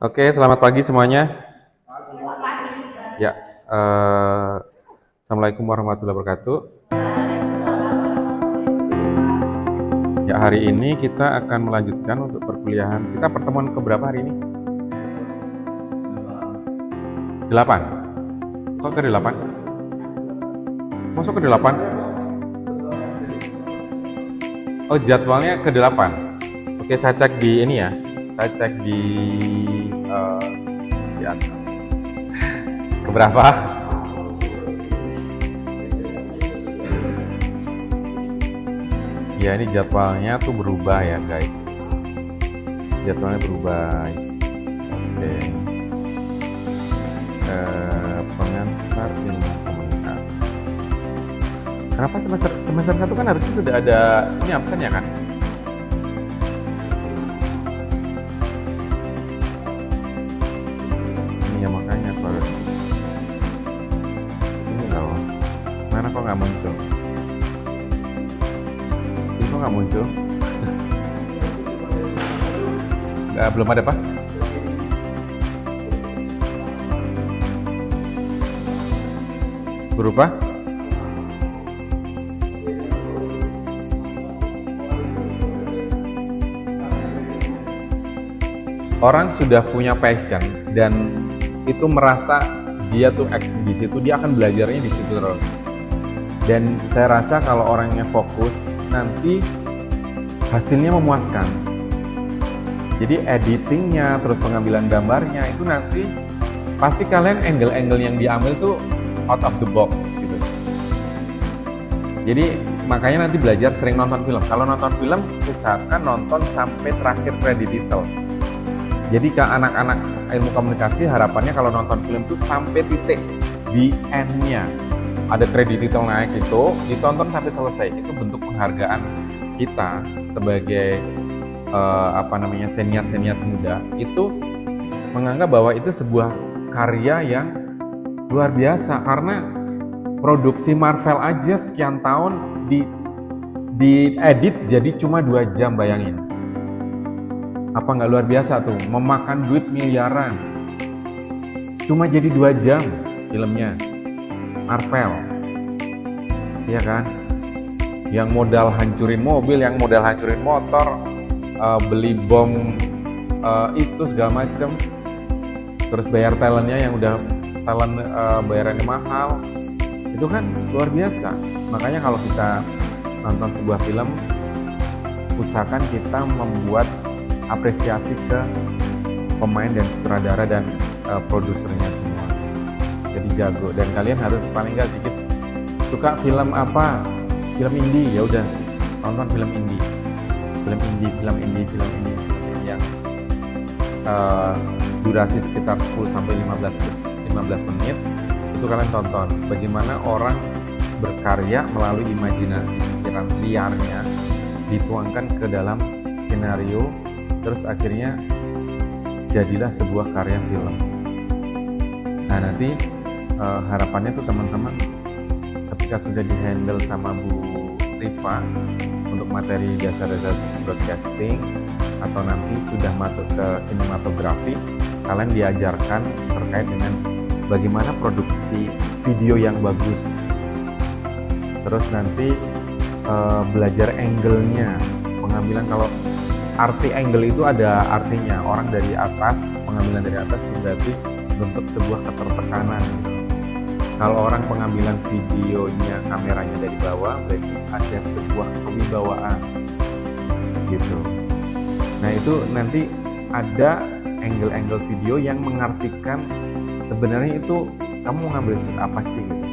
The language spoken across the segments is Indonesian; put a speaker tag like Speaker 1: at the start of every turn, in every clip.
Speaker 1: Oke, selamat pagi semuanya. Ya, Assalamualaikum warahmatullahi wabarakatuh. Ya, hari ini kita akan melanjutkan untuk perkuliahan. Kita pertemuan keberapa hari ini? 8. Kok ke 8? Masuk ke 8? Oh, jadwalnya ke 8. Oke, saya cek di ini ya. Saya cek di keberapa? Ya, ini jadwalnya tuh berubah ya, guys. Jadwalnya berubah. Oke. Pengantar ilmu komunikasi. Kenapa semester 1 kan harusnya sudah ada ini absen ya kan? Ini ya makanya harus. Ini loh. Mana kok nggak muncul? Ini kok nggak muncul? Belum ada Pak? Berubah? Orang sudah punya passion dan itu merasa dia tuh di situ, dia akan belajarnya di situ terus. Dan saya rasa kalau orangnya fokus, nanti hasilnya memuaskan. Jadi editingnya, terus pengambilan gambarnya itu nanti pasti kalian angle-angle yang diambil tuh out of the box gitu. Jadi makanya nanti belajar sering nonton film. Kalau nonton film usahakan nonton sampai terakhir credit title. Jadi ke anak-anak ilmu komunikasi harapannya kalau nonton film tuh sampai titik di end-nya ada credit title naik itu ditonton sampai selesai. Itu bentuk penghargaan kita sebagai senior muda itu menganggap bahwa itu sebuah karya yang luar biasa karena produksi Marvel aja sekian tahun diedit jadi cuma 2 jam, bayangin. Apa nggak luar biasa tuh, memakan duit miliaran cuma jadi 2 jam filmnya Marvel, ya kan? Yang modal hancurin mobil, yang modal hancurin motor, beli bom itu segala macem, terus bayar talentnya yang udah talent bayarannya mahal, itu kan luar biasa. Makanya kalau kita nonton sebuah film, usahakan kita membuat apresiasi ke pemain dan sutradara dan produsernya semua. Jadi jago, dan kalian harus paling nggak sedikit suka film apa, film indie, ya udah nonton film indie yang durasi sekitar 10 sampai 15 menit. Itu kalian tonton bagaimana orang berkarya melalui imajinasi pikiran liarnya dituangkan ke dalam skenario, terus akhirnya jadilah sebuah karya film. Nah, nanti harapannya tuh teman-teman ketika sudah dihandle sama Bu Rifa untuk materi dasar-dasar broadcasting atau nanti sudah masuk ke sinematografi, kalian diajarkan terkait dengan bagaimana produksi video yang bagus. Terus nanti belajar angle-nya, pengambilan. Kalau arti angle itu ada artinya, orang dari atas, pengambilan dari atas berarti bentuk sebuah ketertekanan gitu. Kalau orang pengambilan videonya, kameranya dari bawah, berarti ada sebuah kewibawaan gitu. Nah, itu nanti ada angle-angle video yang mengartikan sebenarnya itu kamu ngambil shoot apa sih gitu.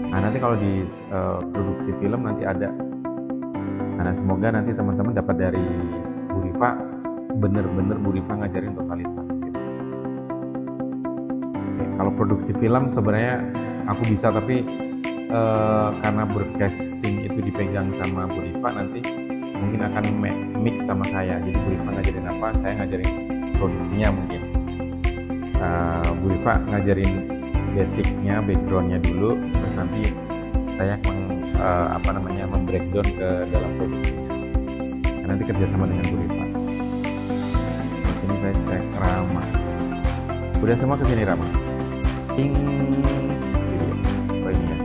Speaker 1: Nah, nanti kalau di produksi film nanti ada. Nah, semoga nanti teman-teman dapat dari Bu Rifa, bener-bener Bu Rifa ngajarin totalitas gitu. Oke, kalau produksi film sebenarnya aku bisa, tapi karena broadcasting itu dipegang sama Bu Rifa, nanti mungkin akan mix sama saya. Jadi Bu Rifa ngajarin apa, saya ngajarin produksinya mungkin. Bu Rifa ngajarin basicnya, backgroundnya dulu, terus nanti saya membreakdown ke dalam produksinya. Nanti kerjasama dengan Bu Rifa. Ini saya cek ramah. Udah semua kesini Rama. Ting. Oh ini ya.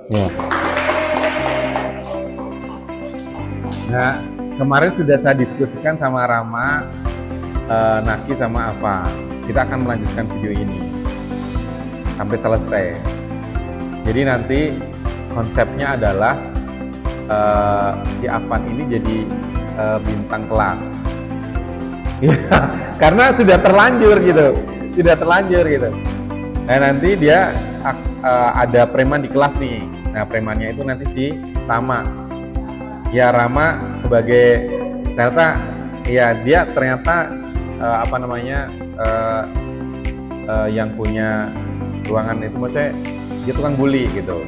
Speaker 1: Ya. Nah, kemarin sudah saya diskusikan sama Rama, Naki sama Ava. Kita akan melanjutkan video ini sampai selesai. Jadi nanti konsepnya adalah si Avan ini jadi bintang kelas. Karena sudah terlanjur gitu. Nah, nanti dia ada preman di kelas nih. Nah, premannya itu nanti si Rama. Ya, Rama sebagai ternyata ya dia ternyata yang punya ruangan itu, maksudnya dia tukang bully gitu.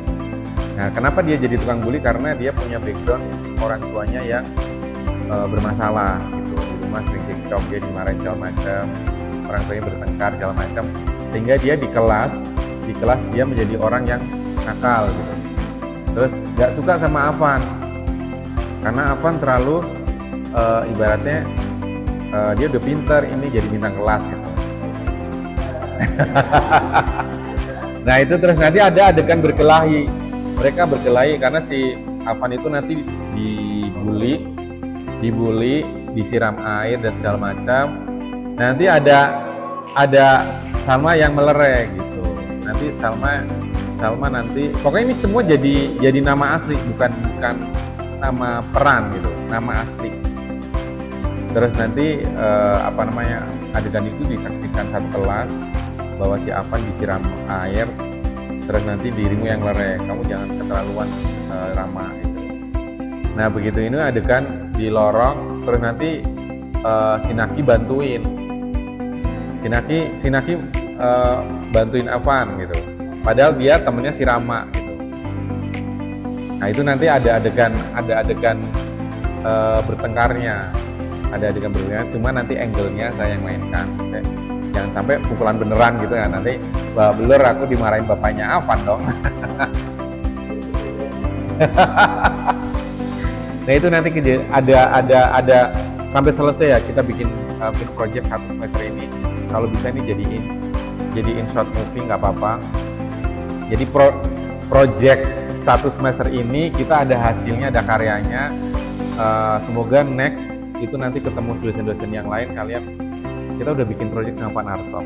Speaker 1: Nah, kenapa dia jadi tukang bully? Karena dia punya background orang tuanya yang bermasalah gitu. Di rumah sering cekcok, dia dimarahin segala macam, orang tuanya bertengkar segala macam, sehingga dia di kelas dia menjadi orang yang nakal gitu. Terus gak suka sama Avan karena Avan terlalu ibaratnya dia udah pinter, ini jadi bintang kelas gitu. Nah itu terus nanti ada adegan berkelahi, mereka berkelahi karena si Avan itu nanti dibully, disiram air dan segala macam. Nanti ada Salma yang melerai gitu. Nanti Salma nanti pokoknya ini semua jadi nama asli, bukan nama peran gitu, nama asli. Terus nanti adegan itu disaksikan satu kelas bahwa si Avan disiram air, terus nanti dirimu yang lerai, kamu jangan keterlaluan Rama gitu. Nah begitu ini adegan di lorong, terus nanti si Naki bantuin, bantuin Avan gitu. Padahal dia temennya si Rama gitu. Nah itu nanti ada adegan bertengkarnya, cuma nanti angle-nya saya yang mainkan. Jangan sampai pukulan beneran gitu ya, nanti belur aku dimarahin bapaknya Avan dong. Nah itu nanti ada sampai selesai ya kita bikin film project 1 semester ini. Kalau bisa ini jadiin short movie nggak apa-apa. Jadi project 1 semester ini kita ada hasilnya, ada karyanya. Semoga next itu nanti ketemu dosen-dosen yang lain, kita udah bikin project sama Pak Narto.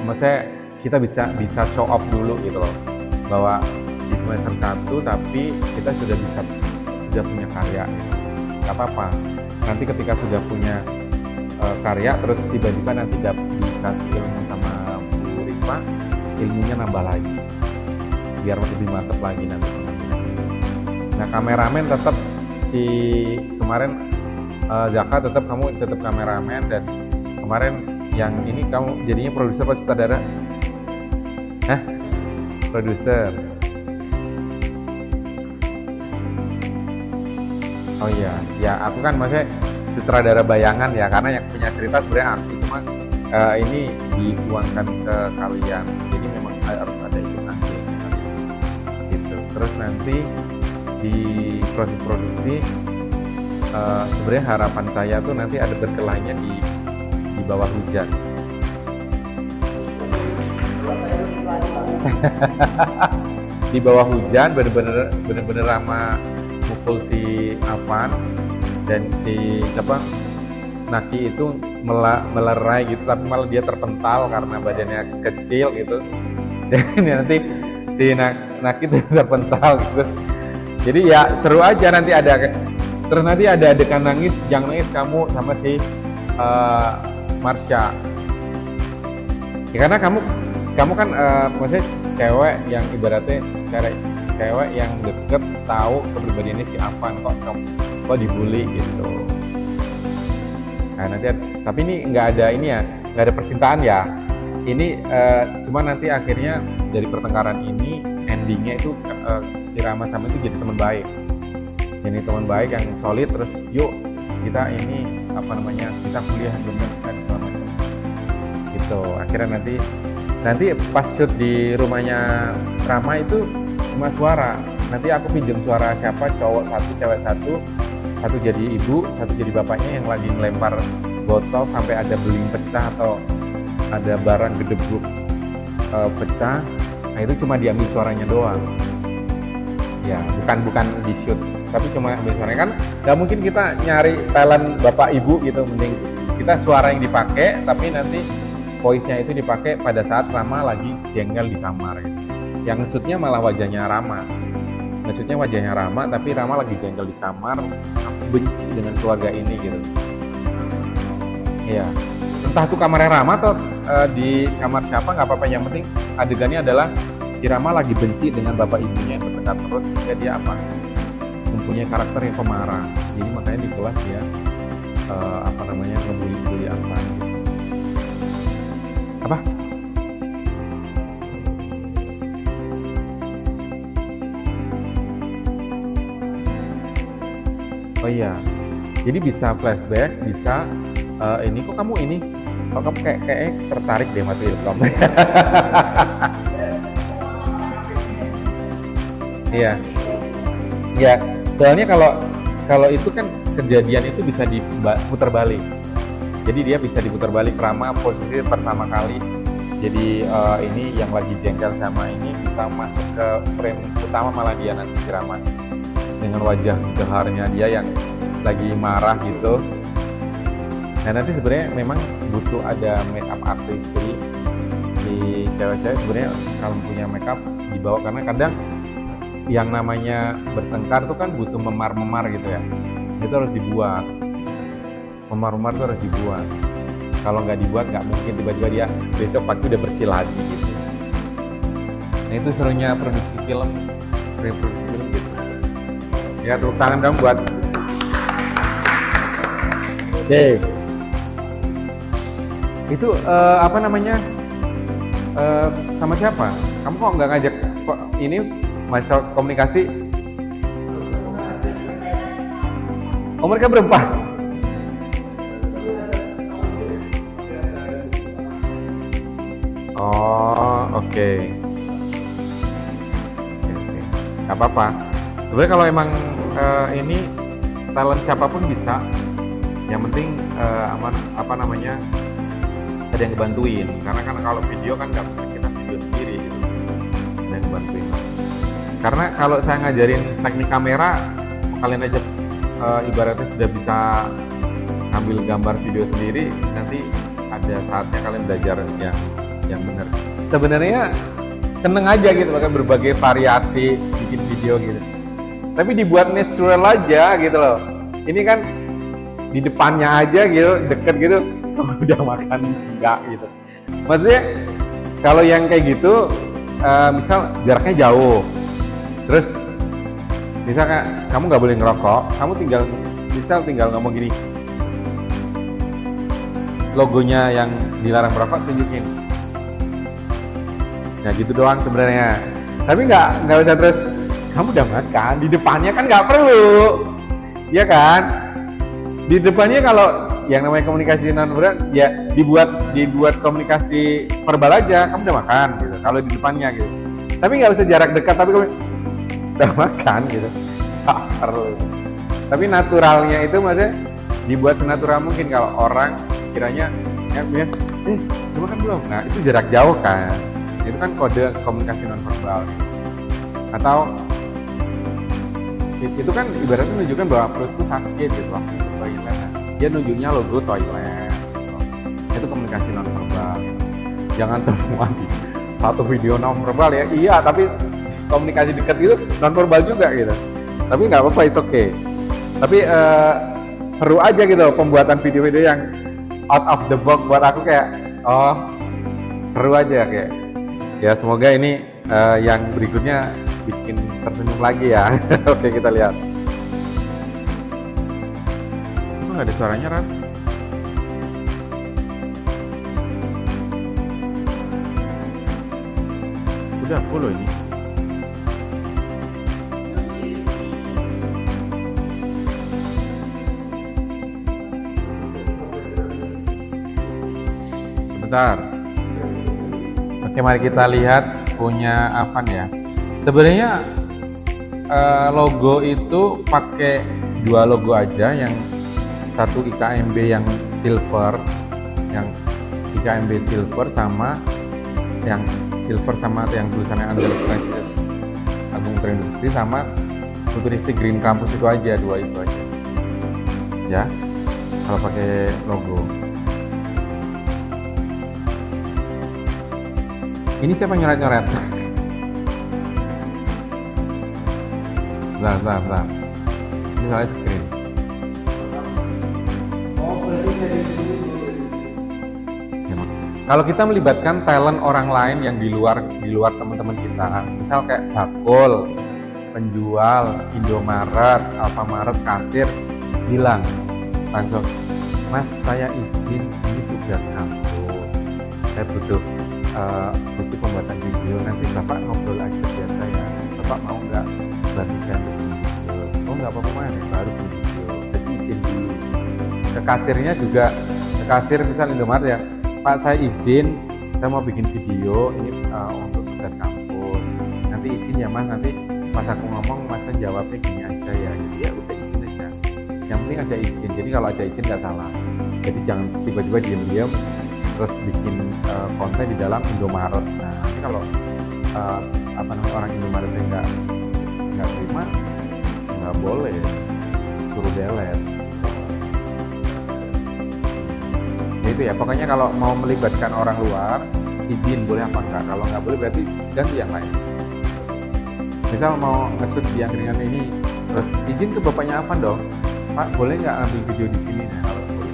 Speaker 1: Maksudnya kita bisa show off dulu gitu loh, bahwa di semester 1 tapi kita sudah punya karya gitu. Gak apa-apa, nanti ketika sudah punya karya terus tiba-tiba nanti dikasih ilmu sama Bu Rifa, ilmunya nambah lagi biar lebih mantap lagi nanti. Nah, kameramen tetap si kemarin Zaka kamu tetap kameramen, dan kemarin yang ini kamu jadinya produser atau sutradara? Produser. Oh iya, ya aku kan maksudnya sutradara bayangan ya, karena yang punya cerita sebenarnya aku, cuma ini dituangkan ke kalian, jadi memang harus ada itu nanti gitu. Terus nanti di proses produksi sebenarnya harapan saya tuh nanti ada berkelahnya di bawah hujan. Di bawah hujan bener-bener Rama mukul si Afan dan si Naki itu melerai gitu, tapi malah dia terpental karena badannya kecil gitu. Dan nanti si Naki itu terpental gitu. Jadi ya seru aja, nanti terus nanti ada adegan nangis, jangan nangis kamu sama si Marsha. Ya, karena kamu kan maksudnya cewek yang ibaratnya cewek yang deket, tahu kepribadiannya si Afan, kok dibully gitu. Nah nanti tapi ini nggak ada percintaan ya. Ini cuma nanti akhirnya dari pertengkaran ini endingnya itu si Rama sama itu jadi teman baik. Jadi teman baik yang solid, terus yuk kita ini kita kuliah bener kan segala macam. Gitu. Akhirnya nanti pas shoot di rumahnya Rama itu cuma suara. Nanti aku pinjam suara siapa, cowok satu, cewek satu jadi ibu, satu jadi bapaknya yang lagi ngelempar botol sampai ada beling pecah atau ada barang gedebuk pecah. Nah itu cuma diambil suaranya doang. Ya bukan di shoot, tapi cuma ambil suaranya. Kan nggak mungkin kita nyari talent bapak ibu gitu, mending kita suara yang dipakai, tapi nanti voice-nya itu dipakai pada saat Rama lagi jengkel di kamar gitu. Yang shootnya malah wajahnya Rama. Maksudnya wajahnya Rama, tapi Rama lagi jengkel di kamar, aku benci dengan keluarga ini gitu. Iya, entah itu kamarnya Rama atau di kamar siapa, nggak apa-apa. Yang penting adegannya adalah si Rama lagi benci dengan bapak ibunya yang bertengkar terus, sehingga dia mempunyai karakter yang pemarah. Jadi makanya di kelas dia ngebully apa gitu. Apa? Oh iya, jadi bisa flashback, bisa ini kok kamu kayak tertarik deh sama Ilkom. Iya, ya. Soalnya kalau itu kan kejadian itu bisa diputar balik. Jadi dia bisa diputar balik. Rama posisi pertama kali. Jadi ini yang lagi jengkel sama ini bisa masuk ke frame utama, malah dia nanti si Rama dengan wajah geharnya dia yang lagi marah gitu. Nah nanti sebenarnya memang butuh ada make up artist, jadi di cewek-cewek sebenarnya kalau punya make up dibawa, karena kadang yang namanya bertengkar tuh kan butuh memar-memar gitu ya, itu harus dibuat. Memar-memar tuh harus dibuat, kalau nggak dibuat nggak mungkin tiba-tiba dia besok pagi udah bersih lagi gitu. Nah itu serunya produksi film gitu. Ya tepuk tangan dong buat Dave. Itu sama siapa? Kamu kok nggak ngajak ini masalah komunikasi? Oh mereka berempat. Oh oke. Gak apa-apa. Sebenarnya kalau emang ini talent siapapun bisa, yang penting apa namanya, ada yang ngebantuin, karena kan kalau video kan nggak mungkin kita video sendiri gitu, ada yang ngebantuin. Karena kalau saya ngajarin teknik kamera, kalian aja ibaratnya sudah bisa ngambil gambar video sendiri, nanti ada saatnya kalian belajar yang benar. Sebenarnya seneng aja gitu pakai berbagai variasi bikin video gitu, tapi dibuat natural aja gitu loh. Ini kan di depannya aja gitu, deket gitu, udah makan enggak gitu. Maksudnya kalau yang kayak gitu, misal jaraknya jauh, terus misalnya kamu nggak boleh ngerokok, kamu tinggal ngomong gini, logonya yang dilarang merokok tunjukin. Ya gitu doang sebenarnya. Tapi nggak usah terus kamu udah makan, di depannya kan nggak perlu, ya kan? Di depannya kalau yang namanya komunikasi non-verbal ya dibuat komunikasi verbal aja, kamu udah makan gitu. Kalau di depannya gitu. Tapi nggak usah jarak dekat, tapi kamu udah makan gitu. Tak perlu. Tapi naturalnya itu maksudnya dibuat senatural mungkin. Kalau orang kiranya udah makan belum? Nah itu jarak jauh kan. Itu kan kode komunikasi nonverbal. Atau itu kan ibaratnya menunjukkan bahwa perutku sakit gitu waktu ke toilet. Dia nunjuknya logo toilet gitu. Itu komunikasi nonverbal gitu. Jangan semua di satu video nonverbal ya, iya, tapi komunikasi dekat itu nonverbal juga gitu. Tapi nggak apa-apa, it's okay. Tapi seru aja gitu pembuatan video-video yang out of the box. Buat aku kayak seru aja kayak. Ya semoga ini yang berikutnya bikin tersenyum lagi ya. Oke, kita lihat. Itu nggak ada suaranya, Ran? Udah full loh ini. Sebentar. Oke, mari kita lihat punya Avan ya. Sebenarnya logo itu pakai dua logo aja, yang satu IKMB yang silver, yang IKMB silver sama yang silver sama yang tulisannya Agung Industri sama Futuristik Green Campus, itu aja, dua itu aja. Ya, kalau pakai logo. Ini siapa nyoret-nyoret? Bentar. Ini soalnya screen. Kalau kita melibatkan talent orang lain yang di luar teman-teman kita, misal kayak bakul, penjual, Indomaret, Alfamaret, kasir, bilang langsung, Mas, saya izin, ini tugas kampus, saya butuh pembuatan video, nanti Bapak ngobrol aja biasa ya, Bapak mau nggak bantu saya bikin video? Oh nggak apa-apa Mas, baru bikin video, jadi izin dulu. Ke kasirnya juga, ke kasir misal Indomaret ya, Pak saya izin, saya mau bikin video ini untuk tugas kampus, nanti izin ya Mas, nanti pas aku ngomong Mas jawabnya gini aja ya, jadi ya udah izin aja, yang penting ada izin. Jadi kalau ada izin nggak salah, jadi jangan tiba-tiba diam-diam terus bikin konten di dalam Indomaret. Nah nanti kalau orang Indomaret nggak terima, nggak boleh, suruh delete. Ya itu ya, pokoknya kalau mau melibatkan orang luar, izin boleh apa enggak. Kalau nggak boleh berarti ganti yang lain. Misal mau nge-shoot yang ringan ini, terus izin ke bapaknya Avan dong, Pak boleh nggak ambil video di sini? Nah kalau boleh.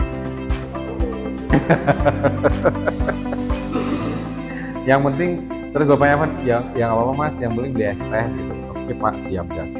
Speaker 1: Yang penting terus bapaknya Avan, yang apa-apa Mas, yang penting beli es teh gitu. Oke Pak, siap gas.